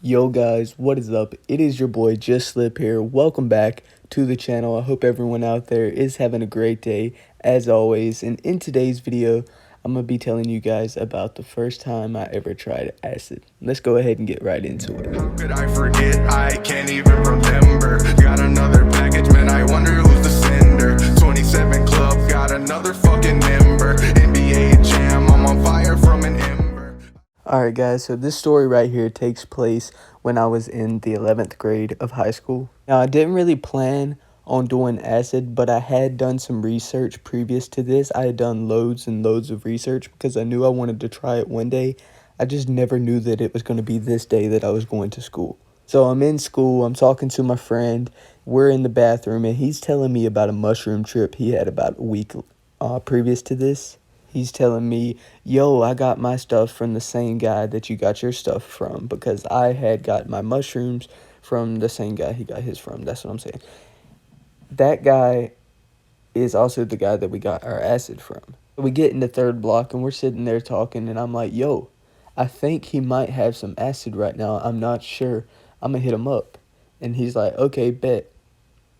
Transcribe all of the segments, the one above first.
Yo guys, what is up? It is your boy Just Slip here. Welcome back to the channel. I hope everyone out there is having a great day as always. And in today's video, I'm going to be telling you guys about the first time I ever tried acid. Let's go ahead and get right into it. How could I forget? I can't even remember. Got another package, man, I wonder who's the sender. 27 Club, got another fucking member. NBA Jam, I'm on fire from an ember. Alright guys, so this story right here takes place when I was in the 11th grade of high school. Now I didn't really plan on doing acid, but I had done some research previous to this. I had done loads and loads of research because I knew I wanted to try it one day. I just never knew that it was going to be this day that I was going to school. So I'm in school, I'm talking to my friend, we're in the bathroom, and he's telling me about a mushroom trip he had about a week previous to this. He's telling me, yo, I got my stuff from the same guy that you got your stuff from, because I had got my mushrooms from the same guy he got his from. That's what I'm saying. That guy is also the guy that we got our acid from. We get in the third block and we're sitting there talking, and I'm like, yo, I think he might have some acid right now. I'm not sure. I'm going to hit him up. And he's like, okay, bet.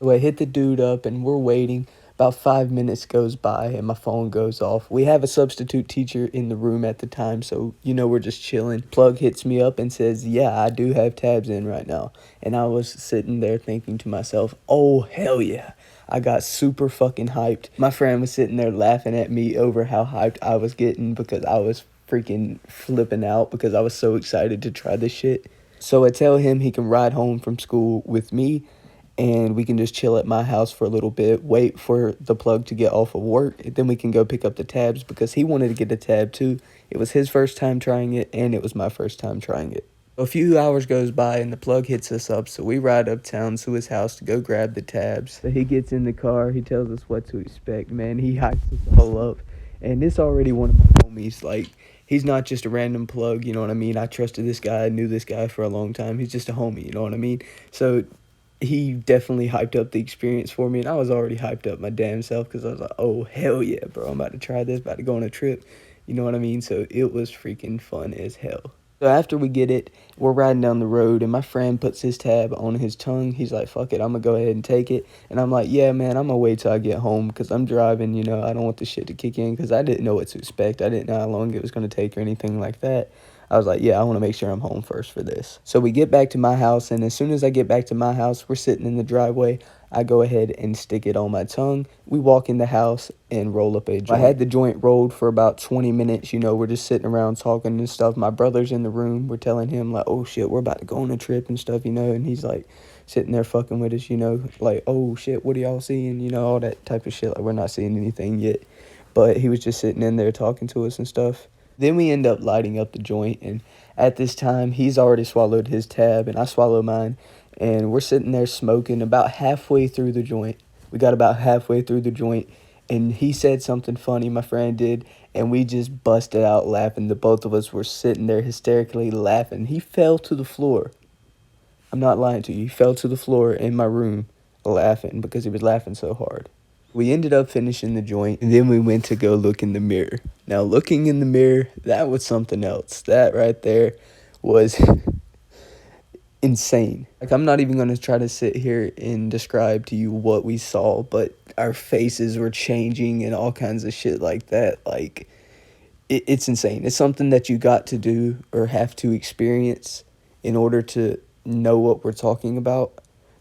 So I hit the dude up and we're waiting. About 5 minutes goes by and my phone goes off. We have a substitute teacher in the room at the time, so we're just chilling. Plug hits me up and says, yeah, I do have tabs in right now. And I was sitting there thinking to myself, oh, hell yeah. I got super fucking hyped. My friend was sitting there laughing at me over how hyped I was getting because I was freaking flipping out because I was so excited to try this shit. So I tell him he can ride home from school with me, and we can just chill at my house for a little bit, wait for the plug to get off of work, and then we can go pick up the tabs because he wanted to get a tab too. It was his first time trying it, and it was my first time trying it. A few hours goes by, and the plug hits us up, so we ride uptown to his house to go grab the tabs. So he gets in the car, he tells us what to expect, man. He hypes us all up, and it's already one of my homies. Like, he's not just a random plug, you know what I mean? I trusted this guy, I knew this guy for a long time. He's just a homie, you know what I mean? So he definitely hyped up the experience for me, and I was already hyped up my damn self because I was like, oh, hell yeah, bro, I'm about to try this, about to go on a trip, you know what I mean? So it was freaking fun as hell. So after we get it, we're riding down the road, and my friend puts his tab on his tongue. He's like, fuck it, I'm going to go ahead and take it. And I'm like, yeah, man, I'm going to wait till I get home because I'm driving, I don't want this shit to kick in because I didn't know what to expect. I didn't know how long it was going to take or anything like that. I was like, yeah, I want to make sure I'm home first for this. So we get back to my house, and as soon as I get back to my house, we're sitting in the driveway. I go ahead and stick it on my tongue. We walk in the house and roll up a joint. I had the joint rolled for about 20 minutes. We're just sitting around talking and stuff. My brother's in the room. We're telling him, like, oh, shit, we're about to go on a trip and stuff, and he's, like, sitting there fucking with us, like, oh, shit, what are y'all seeing? All that type of shit. Like, we're not seeing anything yet. But he was just sitting in there talking to us and stuff. Then we end up lighting up the joint, and at this time, he's already swallowed his tab, and I swallow mine, and we're sitting there smoking about halfway through the joint. We got about halfway through the joint, and he said something funny, my friend did, and we just busted out laughing. The both of us were sitting there hysterically laughing. He fell to the floor. I'm not lying to you. He fell to the floor in my room laughing because he was laughing so hard. We ended up finishing the joint, and then we went to go look in the mirror. Now, looking in the mirror, that was something else. That right there was insane. Like, I'm not even going to try to sit here and describe to you what we saw, but our faces were changing and all kinds of shit like that. Like, it's insane. It's something that you got to do or have to experience in order to know what we're talking about.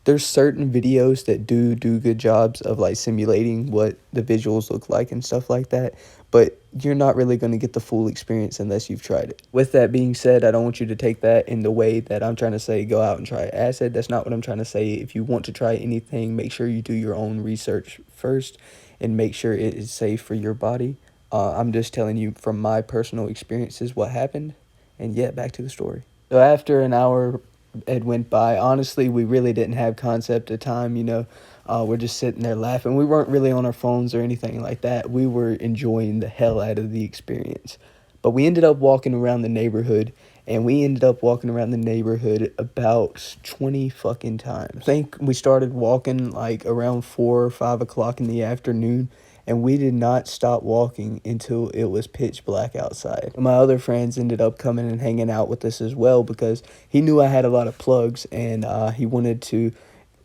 There's certain videos that do good jobs of like simulating what the visuals look like and stuff like that, but you're not really going to get the full experience unless you've tried it. With that being said, I don't want you to take that in the way that I'm trying to say go out and try acid. That's not what I'm trying to say. If you want to try anything, make sure you do your own research first and make sure it is safe for your body. I'm just telling you from my personal experiences what happened, and yeah, back to the story. So after an hour had went by, honestly, we really didn't have concept of time, we're just sitting there laughing. We weren't really on our phones or anything like that. We were enjoying the hell out of the experience. But we ended up walking around the neighborhood, and we ended up walking around the neighborhood about 20 fucking times. I think we started walking like around 4 or 5 o'clock in the afternoon, and we did not stop walking until it was pitch black outside. My other friends ended up coming and hanging out with us as well because he knew I had a lot of plugs, and he wanted to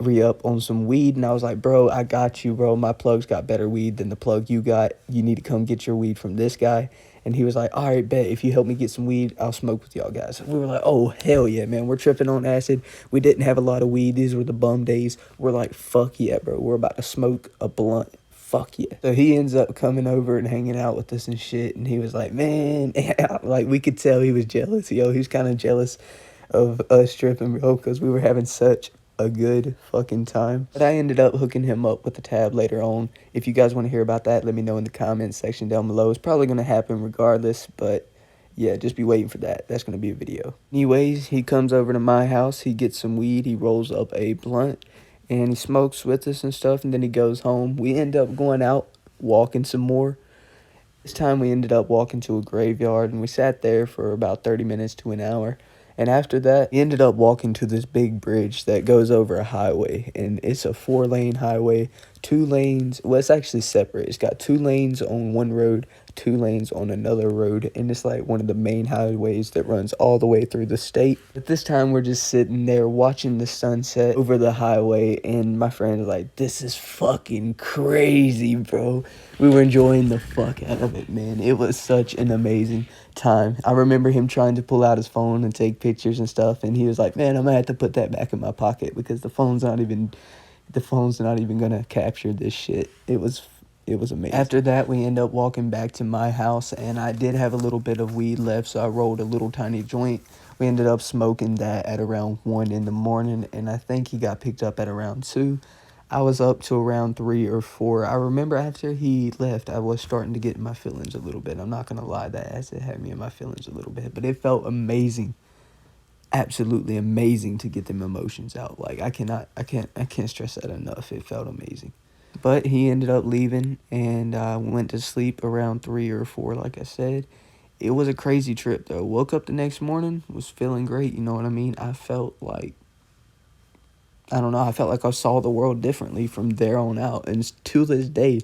re-up on some weed. And I was like, bro, I got you, bro. My plugs got better weed than the plug you got. You need to come get your weed from this guy. And he was like, all right, bet. If you help me get some weed, I'll smoke with y'all guys. We were like, oh, hell yeah, man. We're tripping on acid. We didn't have a lot of weed. These were the bum days. We're like, fuck yeah, bro. We're about to smoke a blunt. Fuck yeah. So he ends up coming over and hanging out with us and shit. And he was like, man, like we could tell he was jealous. Yo, he was kind of jealous of us tripping, bro, because we were having such a good fucking time. But I ended up hooking him up with the tab later on. If you guys want to hear about that, let me know in the comments section down below. It's probably going to happen regardless, but yeah, just be waiting for that. That's going to be a video. Anyways, he comes over to my house. He gets some weed. He rolls up a blunt, and he smokes with us and stuff, and then he goes home. We end up going out, walking some more. This time we ended up walking to a graveyard, and we sat there for about 30 minutes to an hour. And after that, we ended up walking to this big bridge that goes over a highway. And it's a 4-lane highway, 2 lanes. Well, it's actually separate. It's got 2 lanes on one road, 2 lanes on another road. And it's like one of the main highways that runs all the way through the state. At this time, we're just sitting there watching the sunset over the highway. And my friend was like, this is fucking crazy, bro. We were enjoying the fuck out of it, man. It was such an amazing time. I remember him trying to pull out his phone and take pictures and stuff, and he was like, man, I'm gonna have to put that back in my pocket because the phone's not even gonna capture this shit. It was amazing. After that, we end up walking back to my house, and I did have a little bit of weed left, so I rolled a little tiny joint. We ended up smoking that at around 1 in the morning, and I think he got picked up at around 2. I was up to around 3 or 4. I remember after he left, I was starting to get in my feelings a little bit. I'm not going to lie, that acid had me in my feelings a little bit. But it felt amazing. Absolutely amazing to get them emotions out. Like, I can't stress that enough. It felt amazing. But he ended up leaving, and I went to sleep around 3 or 4, like I said. It was a crazy trip, though. Woke up the next morning, was feeling great, you know what I mean? I felt like, I don't know, I felt like I saw the world differently from there on out. And to this day,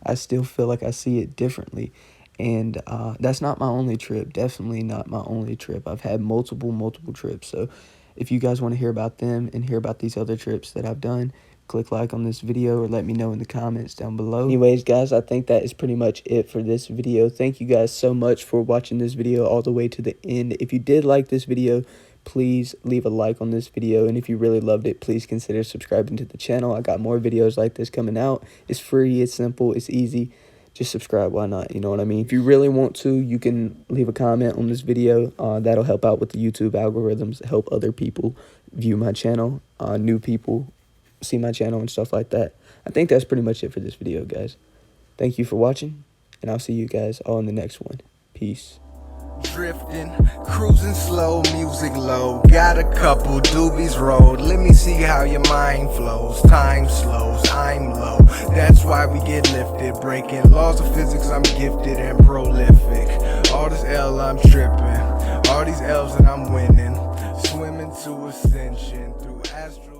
I still feel like I see it differently. And that's not my only trip. Definitely not my only trip. I've had multiple trips. So if you guys want to hear about them and hear about these other trips that I've done, click like on this video or let me know in the comments down below. Anyways, guys, I think that is pretty much it for this video. Thank you guys so much for watching this video all the way to the end. If you did like this video, please leave a like on this video, and if you really loved it, please consider subscribing to the channel. I got more videos like this coming out. It's free, it's simple, it's easy. Just subscribe, why not? You know what I mean? If you really want to, you can leave a comment on this video. That'll help out with the YouTube algorithms, help other people view my channel, new people see my channel and stuff like that. I think that's pretty much it for this video, guys. Thank you for watching, and I'll see you guys all in the next one. Peace. Drifting, cruising slow, music low. Got a couple doobies rolled. Let me see how your mind flows. Time slows, I'm low. That's why we get lifted. Breaking laws of physics, I'm gifted and prolific. All this L, I'm tripping. All these L's and I'm winning. Swimming to ascension through astral.